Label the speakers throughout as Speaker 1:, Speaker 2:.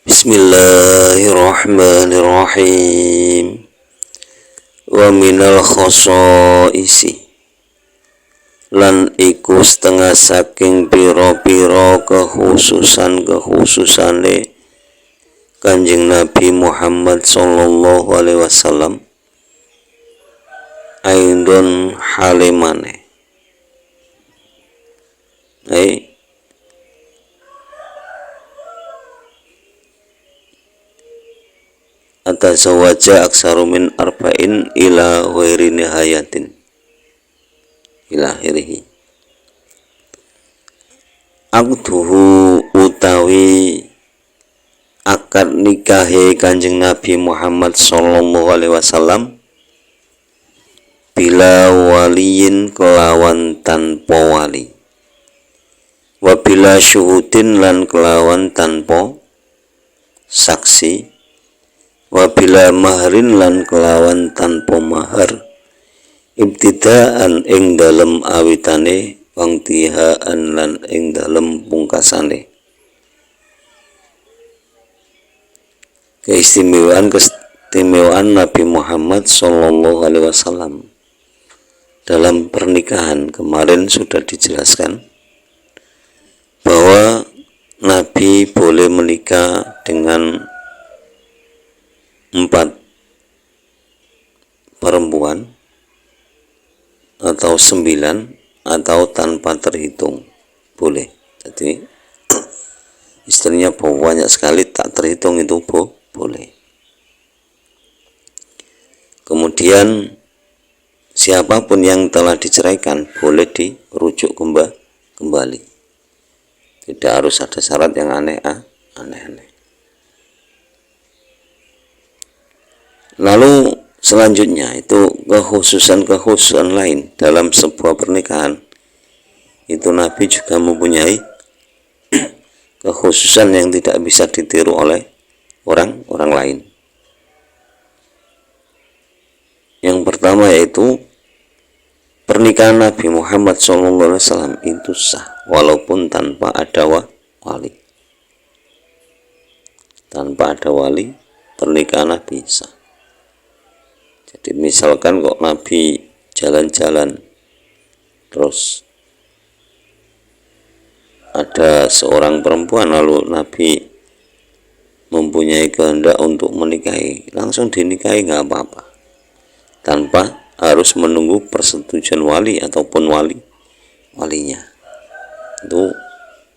Speaker 1: Bismillahirrahmanirrahim. Wa minal khosoisi, lan iku setengah saking piro-piro kekhususane Kanjeng Nabi Muhammad sallallahu alaihi wasallam, aindon halimane atazawaja aksaru min arba'in ila ghairi nihayatin ila akhirih. Akduhu utawi akad nikahi Kanjeng Nabi Muhammad sallallahu alaihi wasallam bila waliyin kelawan tanpa wali, wa bila syuhudin lan kelawan tanpa saksi, wa bila mahrin lan kelawan tanpa mahar, ibtidaan ing dalem awitane, wangtihaan lan ing dalem pungkasane. Keistimewaan Nabi Muhammad sallallahu alaihi wasallam dalam pernikahan kemarin sudah dijelaskan bahwa Nabi boleh menikah dengan 4 perempuan atau 9 atau tanpa terhitung boleh. Jadi istrinya banyak sekali tak terhitung itu boleh. Kemudian siapapun yang telah diceraikan boleh dirujuk kembali. Tidak harus ada syarat yang aneh-aneh. Lalu selanjutnya itu kekhususan lain dalam sebuah pernikahan. Itu Nabi juga mempunyai kekhususan yang tidak bisa ditiru oleh orang lain. Yang pertama yaitu pernikahan Nabi Muhammad SAW itu sah walaupun tanpa ada wali. Tanpa ada wali, pernikahan Nabi sah. Jadi misalkan kok Nabi jalan-jalan terus ada seorang perempuan lalu Nabi mempunyai kehendak untuk menikahi, langsung dinikahi nggak apa-apa, tanpa harus menunggu persetujuan wali ataupun walinya. Itu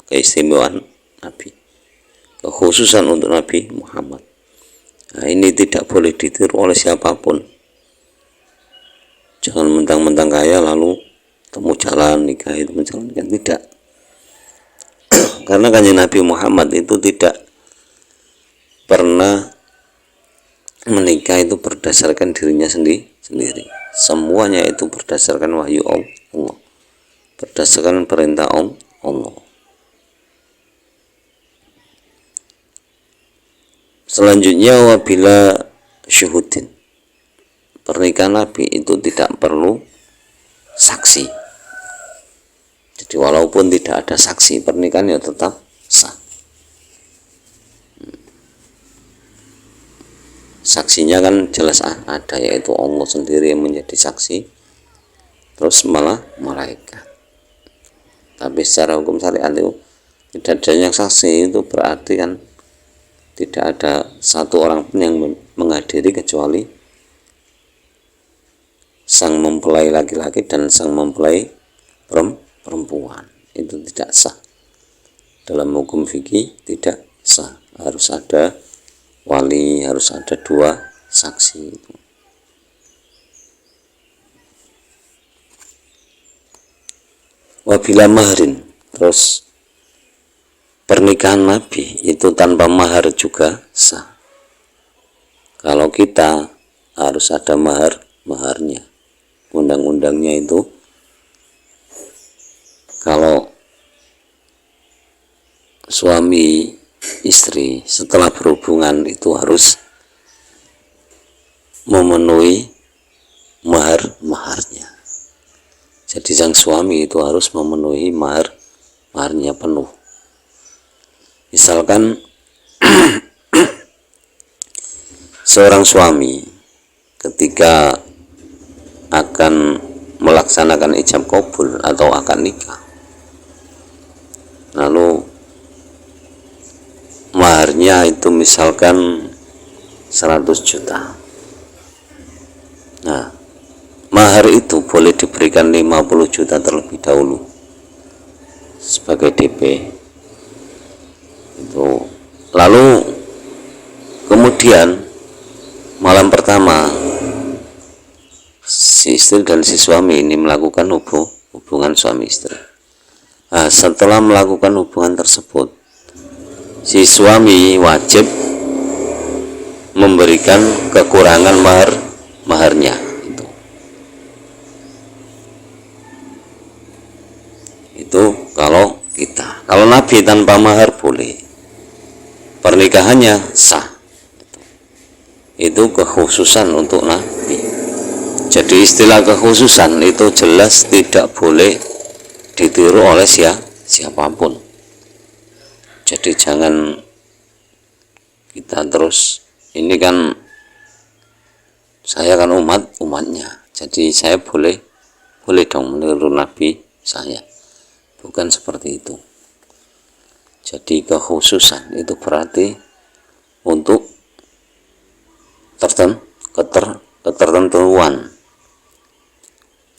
Speaker 1: keistimewaan Nabi, kekhususan untuk Nabi Muhammad. Nah, ini tidak boleh ditiru oleh siapapun. Jangan mentang-mentang kaya lalu temu jalan nikah, itu menjalankan, tidak. Karena Kanjeng Nabi Muhammad itu tidak pernah menikah itu berdasarkan dirinya sendiri. Semuanya itu berdasarkan wahyu Allah, berdasarkan perintah Allah. Selanjutnya wabila syuhudin, pernikahan Nabi itu tidak perlu saksi. Jadi walaupun tidak ada saksi, pernikahannya tetap sah. Saksinya kan jelas ada, yaitu Allah sendiri yang menjadi saksi, terus malah malaikat. Tapi secara hukum syariat itu tidak adanya saksi, itu berarti kan tidak ada satu orang pun yang menghadiri kecuali sang mempelai laki-laki dan sang mempelai perempuan. Itu tidak sah. Dalam hukum fikih tidak sah. Harus ada wali, harus ada 2 saksi. Wabila mahrin, terus pernikahan Nabi itu tanpa mahar juga sah. Kalau kita harus ada maharnya. Undang-undangnya itu kalau suami istri setelah berhubungan itu harus memenuhi maharnya. Jadi sang suami itu harus memenuhi maharnya penuh. Misalkan seorang suami ketika akan melaksanakan ijab kabul atau akad nikah, lalu maharnya itu misalkan 100 juta. Nah, mahar itu boleh diberikan 50 juta terlebih dahulu sebagai DP itu. Lalu kemudian malam pertama si istri dan si suami ini melakukan hubungan suami istri. Nah, setelah melakukan hubungan tersebut, si suami wajib memberikan kekurangan maharnya itu kalau Nabi tanpa mahar boleh, pernikahannya sah. Itu kekhususan untuk Nabi. Jadi istilah kekhususan itu jelas tidak boleh ditiru oleh siapapun. Jadi jangan kita terus, ini kan saya kan umatnya, jadi saya boleh dong meniru Nabi saya. Bukan seperti itu. Jadi kekhususan itu berarti untuk ketertentuan,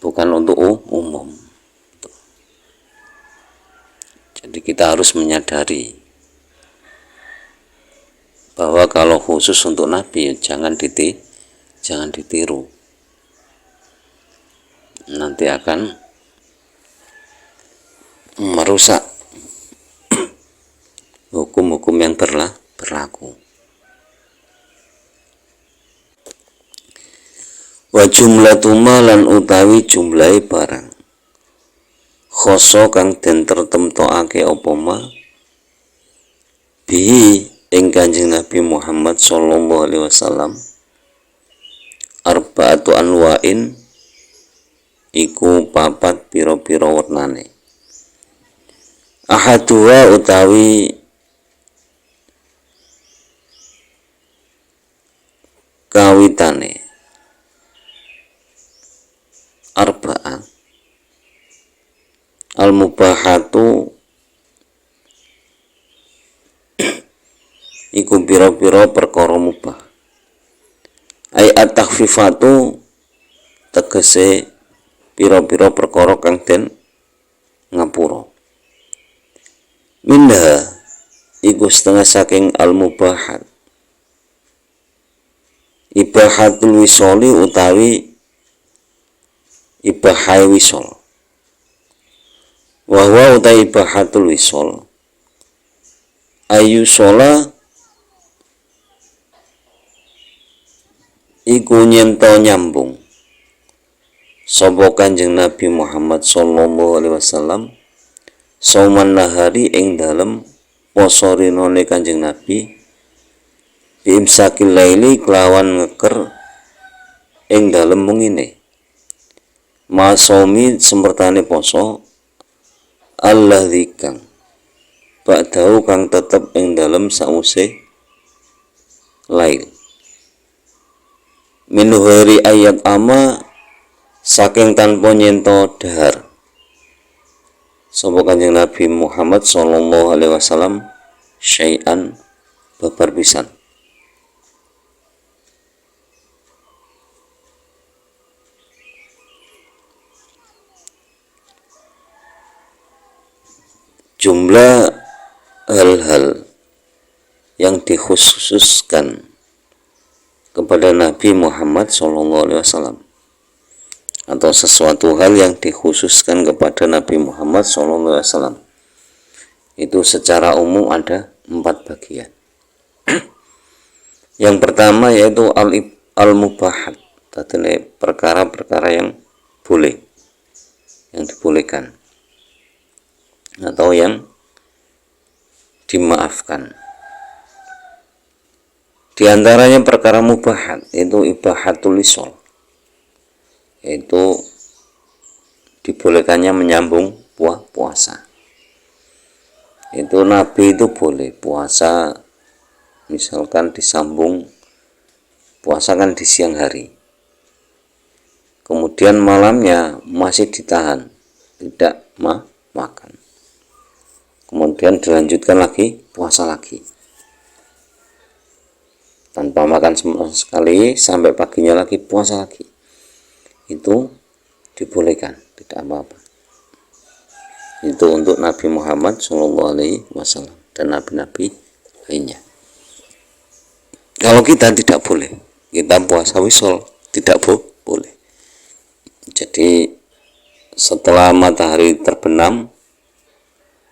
Speaker 1: bukan untuk umum. Jadi kita harus menyadari bahwa kalau khusus untuk Nabi jangan ditiru, nanti akan merusak hukum-hukum yang berlaku. Wa jumlatu malan utawi jumlahe barang khoso kang den tertemtokake apa ma bi ing Kanjeng Nabi Muhammad sallallahu alaihi wasallam arba'atu anwa'in iku papat pira-pira wernane. Ahaduwa utawi kawitane arba'a al-mubahatu iku pira-pira perkara mubah. Ai at-takhfifatu tegese pira-pira perkara kang den ngapura. Minha iku setengah saking al-mubahat ibahatul wisoli utawi ibahai wisol. Wahwa utawi ibahatul wisol ayu shola iku nyento nyambung sapa Kanjeng Nabi Muhammad sallallahu alaihi wasallam sauman nahari ing dalem poso rinone Kanjeng Nabi biimsakil laili kelawan ngeker ing dalem mungine masomi semertane poso alladzi kang ba'dahu kang tetep ing dalem sause lail minuhari ayat ama saking tanpa nyento dahar sapa Kanjeng Nabi Muhammad sallallahu alaihi wasallam syai'an babar pisan. Jumlah hal-hal yang dikhususkan kepada Nabi Muhammad SAW atau sesuatu hal yang dikhususkan kepada Nabi Muhammad SAW itu secara umum ada 4 bagian. Yang pertama yaitu al-mubahat, tadi perkara-perkara yang boleh, yang dibolehkan atau yang dimaafkan. Di antaranya perkara mubahat itu ibahatul lisol, yaitu dibolehkannya menyambung puasa. Itu Nabi itu boleh puasa misalkan disambung dipuasakan di siang hari, kemudian malamnya masih ditahan, tidak makan, kemudian dilanjutkan lagi puasa lagi tanpa makan sama sekali sampai paginya lagi puasa lagi, itu dibolehkan, tidak apa-apa. Itu untuk Nabi Muhammad SAW dan nabi-nabi lainnya. Kalau kita tidak boleh, kita puasa wisol tidak boleh. Jadi setelah matahari terbenam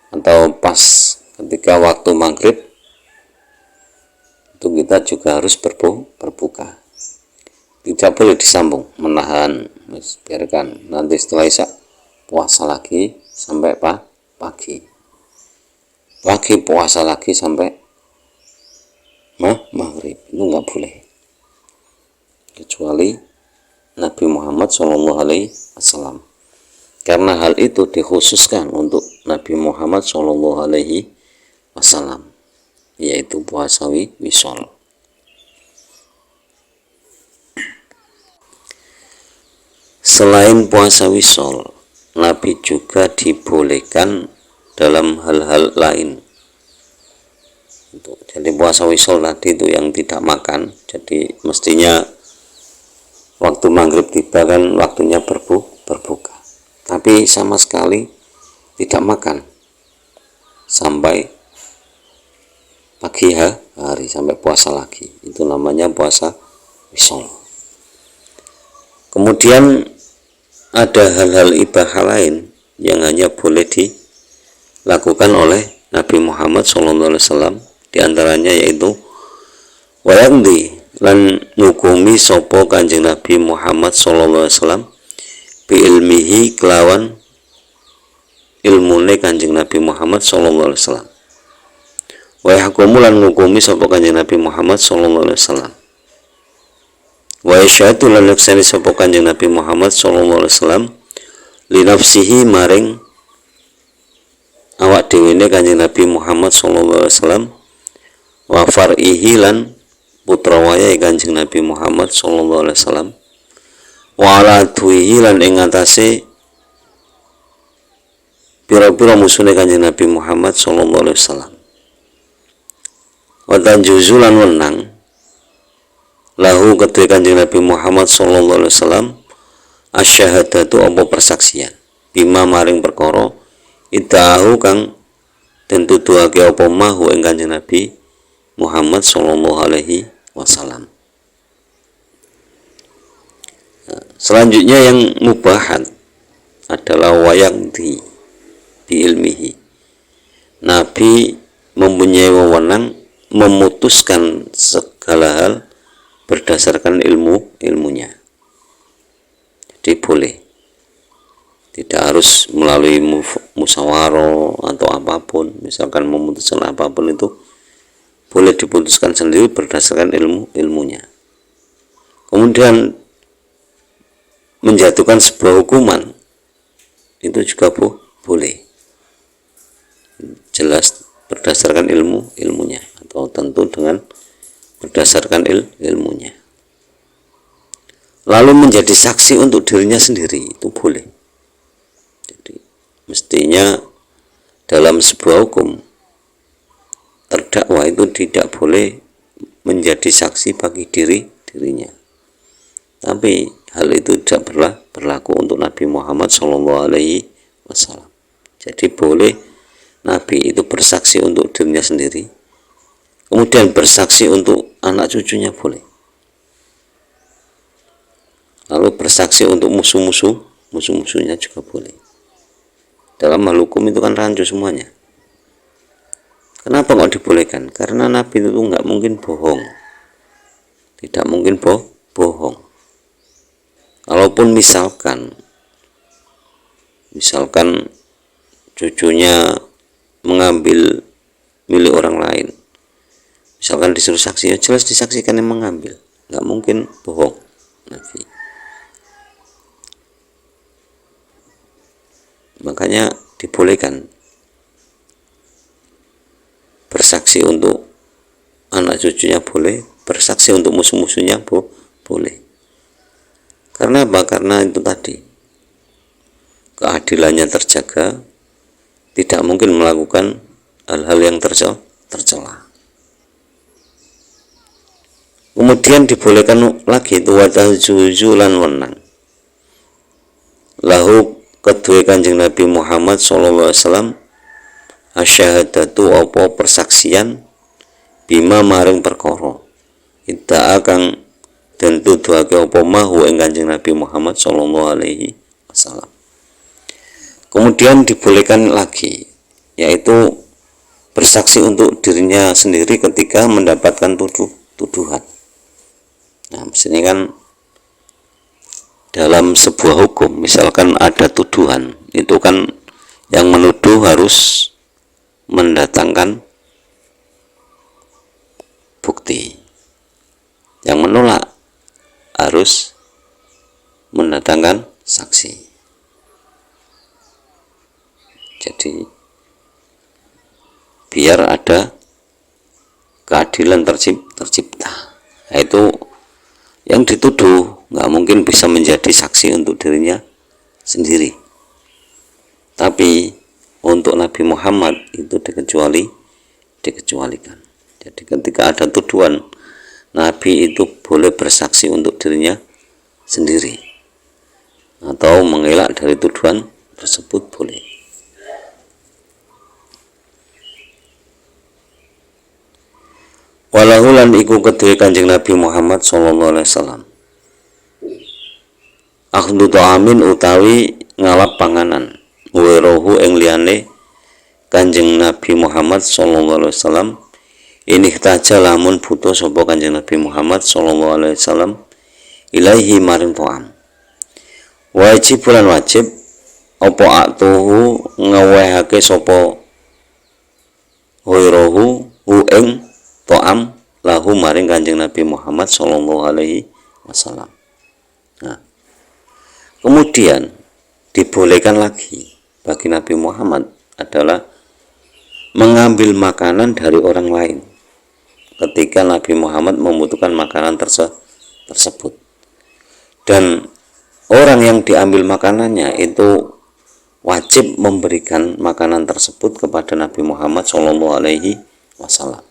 Speaker 1: atau pas ketika waktu maghrib, itu kita juga harus berbuka. Tidak boleh disambung, menahan, biarkan nanti setelah isya puasa lagi sampai pagi puasa lagi sampai maghrib, itu nggak boleh, kecuali Nabi Muhammad SAW, karena hal itu dikhususkan untuk Nabi Muhammad SAW, yaitu puasa wisol. Selain puasa wisol, Nabi juga dibolehkan dalam hal-hal lain. Jadi puasa wisol tadi itu yang tidak makan, jadi mestinya waktu maghrib tiba kan waktunya berbuka, tapi sama sekali tidak makan sampai pagi hari, sampai puasa lagi, itu namanya puasa wisol. Kemudian ada hal-hal ibadah lain yang hanya boleh dilakukan oleh Nabi Muhammad SAW, diantaranya yaitu wayangdi lan ngukumi sopo Kanjeng Nabi Muhammad SAW bi ilmihi kelawan ilmune Kanjeng Nabi Muhammad SAW. Wayahkumu lan ngukumi sopo Kanjeng Nabi Muhammad SAW. Wa isyatu lan nafsani sapa Kanjeng Nabi Muhammad sallallahu alaihi wasallam li nafsihi maring awak dhewe ne Kanjeng Nabi Muhammad sallallahu alaihi wasallam wa far'ihi lan putra wayahe Kanjeng Nabi Muhammad sallallahu alaihi wasallam wa ala tuhi lan ing atase pira-pira musune Kanjeng Nabi Muhammad sallallahu alaihi wasallam wa tanjuzulan wenang lahu kedue Kanjeng Nabi Muhammad sallallahu alaihi wasallam asyhadatu apa persaksian bima maring perkara idahu kang den tuduhake apa mahu ing Kanjeng Nabi Muhammad sallallahu alaihi wasallam. Selanjutnya yang mubahat adalah wayang di ilmihi. Nabi mempunyai wewenang memutuskan segala hal berdasarkan ilmunya. Jadi boleh, tidak harus melalui musyawarah atau apapun. Misalkan memutuskan apapun itu boleh diputuskan sendiri berdasarkan ilmunya. Kemudian menjatuhkan sebuah hukuman itu juga boleh, jelas berdasarkan ilmunya atau tentu dengan berdasarkan ilmunya. Lalu menjadi saksi untuk dirinya sendiri itu boleh. Jadi mestinya dalam sebuah hukum terdakwa itu tidak boleh menjadi saksi bagi dirinya. Tapi hal itu tidak berlaku untuk Nabi Muhammad SAW. Jadi boleh Nabi itu bersaksi untuk dirinya sendiri, kemudian bersaksi untuk anak cucunya boleh. Lalu bersaksi untuk musuh-musuhnya juga boleh. Dalam hal hukum itu kan rancu semuanya. Kenapa nggak dibolehkan? Karena Nabi itu nggak mungkin bohong. Tidak mungkin bohong. Kalaupun misalkan cucunya mengambil milik orang lain, misalkan disuruh saksi, ya jelas disaksikan yang mengambil, nggak mungkin bohong Nabi. Makanya dibolehkan bersaksi untuk anak cucunya boleh, bersaksi untuk musuh-musuhnya boleh. Karena apa? Karena itu tadi, keadilannya terjaga, tidak mungkin melakukan hal-hal yang tercela. Kemudian dibolehkan lagi itu wajah jujulan wenang lahu kedua Kanjeng Nabi Muhammad sallallahu alaihi wasallam asyhadatu apa persaksian bima maring perkara ita akan dan tuduhake apa mahu ing Kanjeng Nabi Muhammad sallallahu alaihi wasallam. Kemudian dibolehkan lagi, yaitu bersaksi untuk dirinya sendiri ketika mendapatkan tuduhan. Nah, misalnya kan dalam sebuah hukum, misalkan ada tuduhan, itu kan yang menuduh harus mendatangkan bukti, yang menolak harus mendatangkan saksi. Jadi biar ada keadilan tercipta, yaitu yang dituduh nggak mungkin bisa menjadi saksi untuk dirinya sendiri, tapi untuk Nabi Muhammad itu dikecualikan. Jadi ketika ada tuduhan, Nabi itu boleh bersaksi untuk dirinya sendiri atau mengelak dari tuduhan tersebut boleh. Walahulan iku kedue Kanjeng Nabi Muhammad sallallahu alaihi wasallam akhdu ta'amin utawi ngalap panganan werohu ing liyane Kanjeng Nabi Muhammad sallallahu alaihi wasallam ini taja lamun butuh sapa Kanjeng Nabi Muhammad sallallahu alaihi wasallam ilaihi maring ta'am wajib bulan wajib apa atuhu ngawehake sapa werohu ing to'am lahu maring Kanjeng Nabi Muhammad sallallahu alaihi wasallam. Nah, kemudian dibolehkan lagi bagi Nabi Muhammad adalah mengambil makanan dari orang lain ketika Nabi Muhammad membutuhkan makanan tersebut, dan orang yang diambil makanannya itu wajib memberikan makanan tersebut kepada Nabi Muhammad sallallahu alaihi wasallam.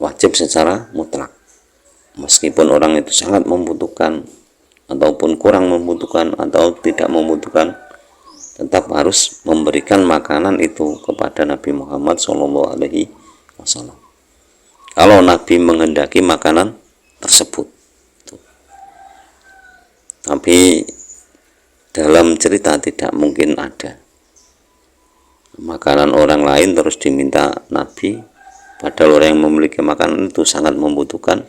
Speaker 1: Wajib secara mutlak, meskipun orang itu sangat membutuhkan ataupun kurang membutuhkan atau tidak membutuhkan, tetap harus memberikan makanan itu kepada Nabi Muhammad sallallahu alaihi wasallam kalau Nabi menghendaki makanan tersebut. Tapi dalam cerita tidak mungkin ada makanan orang lain terus diminta Nabi, padahal orang yang memiliki makanan itu sangat membutuhkan,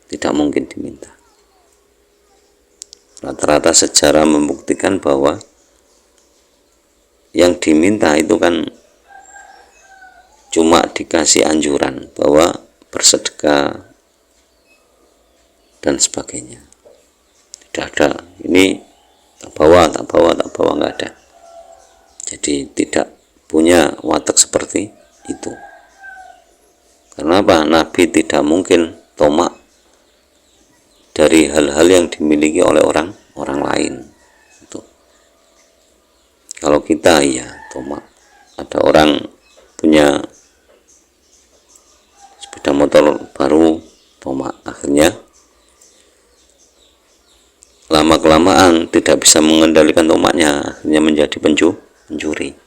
Speaker 1: tidak mungkin diminta. Rata-rata sejarah membuktikan bahwa yang diminta itu kan cuma dikasih anjuran bahwa bersedekah dan sebagainya. Tidak ada ini tak bawa, nggak ada. Jadi tidak punya watak seperti itu. Kenapa? Nabi tidak mungkin tomak dari hal-hal yang dimiliki oleh orang lain. Itu. Kalau kita ya tomak, ada orang punya sepeda motor baru, tomak, akhirnya lama-kelamaan tidak bisa mengendalikan tomaknya, akhirnya menjadi pencuri.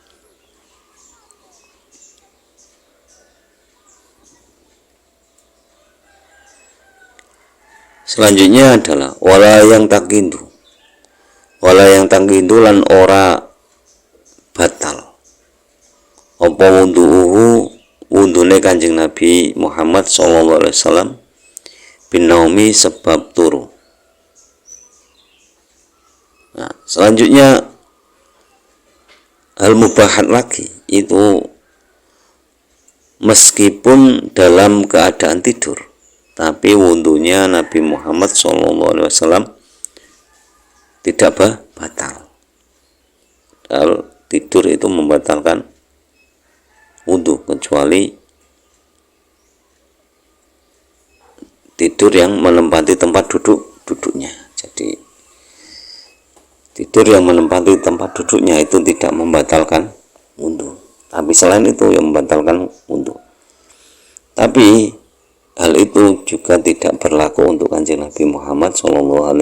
Speaker 1: Selanjutnya adalah wala yang takindu lan ora batal apa wudune Kanjeng Nabi Muhammad sallallahu alaihi wasallam binaumi sebab turu. Nah, selanjutnya hal mubahat lagi itu meskipun dalam keadaan tidur, tapi wudhunya Nabi Muhammad SAW tidak batal. Padahal tidur itu membatalkan wudhu, kecuali tidur yang menempati tempat duduknya. Jadi tidur yang menempati tempat duduknya itu tidak membatalkan wudhu, tapi selain itu yang membatalkan wudhu. Tapi hal itu juga tidak berlaku untuk Kanjeng Nabi Muhammad SAW.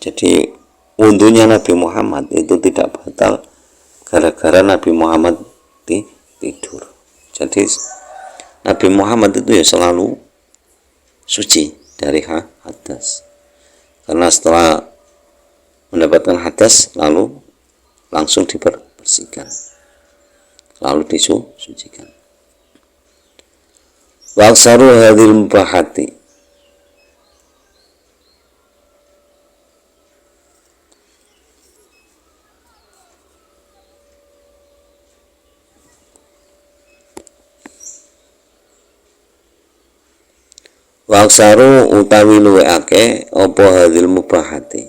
Speaker 1: Jadi wudhunya Nabi Muhammad itu tidak batal gara-gara Nabi Muhammad tidur. Jadi Nabi Muhammad itu ya selalu suci dari hadas, karena setelah mendapatkan hadas lalu langsung dibersihkan, lalu disucikan. Wa aksaru hadhil mubahati, wa aksaru utawi luwe ake apa hadhil mubahati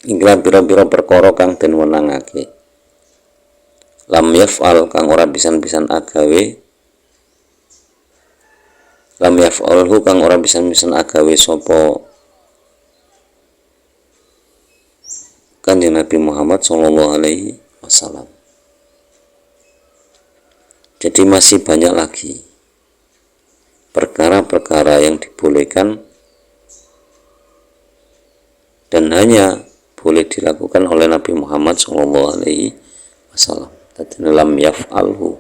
Speaker 1: ingkang pira-pira perkara kang den wenangake, lam yaf'al kang ora pisan-pisan agawe, lam yaf'alhu kang ora pisan-pisan agawe sapa Kanjeng Nabi Muhammad SAW. Jadi masih banyak lagi perkara-perkara yang dibolehkan dan hanya boleh dilakukan oleh Nabi Muhammad SAW. Tadi lam yaf'alhu,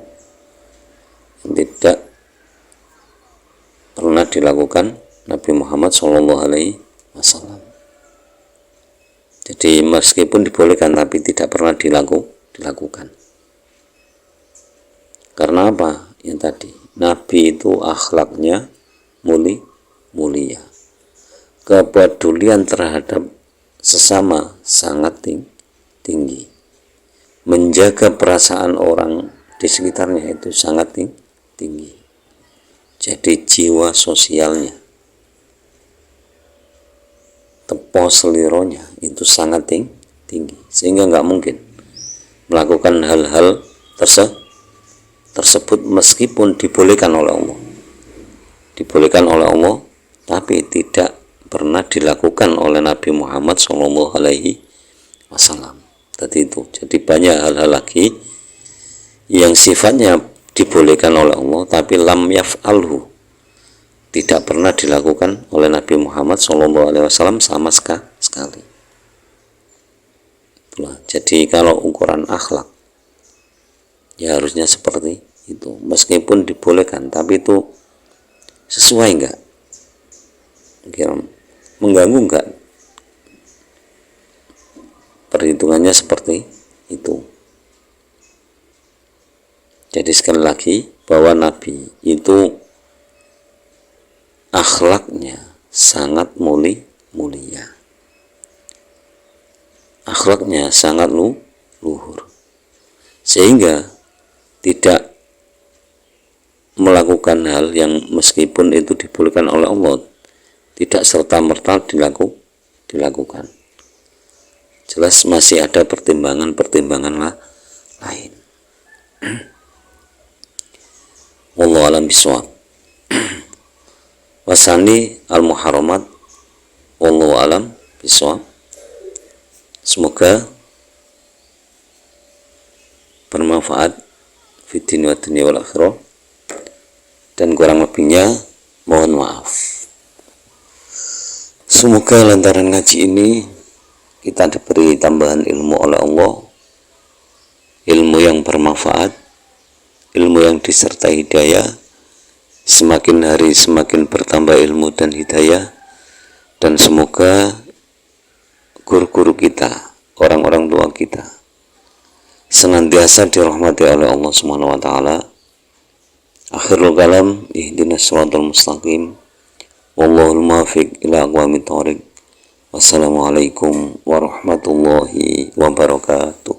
Speaker 1: tidak pernah dilakukan Nabi Muhammad SAW. Jadi meskipun dibolehkan tapi tidak pernah dilakukan. Karena apa? Yang tadi, Nabi itu akhlaknya mulia, kepedulian terhadap sesama sangat tinggi, menjaga perasaan orang di sekitarnya itu sangat tinggi. Jadi jiwa sosialnya, tepo selironya itu sangat tinggi, sehingga nggak mungkin melakukan hal-hal tersebut meskipun dibolehkan oleh Allah, tapi tidak pernah dilakukan oleh Nabi Muhammad SAW. Tadi itu. Jadi banyak hal-hal lagi yang sifatnya dibolehkan oleh Allah, tapi lam yaf'alhu, tidak pernah dilakukan oleh Nabi Muhammad SAW sama sekali. Itulah. Jadi kalau ukuran akhlak ya harusnya seperti itu, meskipun dibolehkan tapi itu sesuai enggak, mengganggu enggak, perhitungannya seperti itu. Jadi sekali lagi bahwa Nabi itu akhlaknya sangat mulia, akhlaknya sangat luhur, sehingga tidak melakukan hal yang meskipun itu dibolehkan oleh Allah tidak serta-merta dilakukan. Jelas masih ada pertimbangan lain. Wallahu a'lam bishawab. Wasani al-muharramat, wallahu a'lam bishawab. Semoga bermanfaat fid dunya wa dunya wal akhirah, dan kurang lebihnya mohon maaf. Semoga lantaran ngaji ini kita diberi tambahan ilmu oleh Allah, ilmu yang bermanfaat, ilmu yang disertai hidayah. Semakin hari semakin bertambah ilmu dan hidayah, dan semoga guru-guru kita, orang-orang tua kita senantiasa dirahmati oleh Allah Subhanahu wa taala. Akhirul kalam, ihdinas siratal mustaqim, wallahul muwaffiq ila aqwamit thoriq. Wassalamualaikum warahmatullahi wabarakatuh.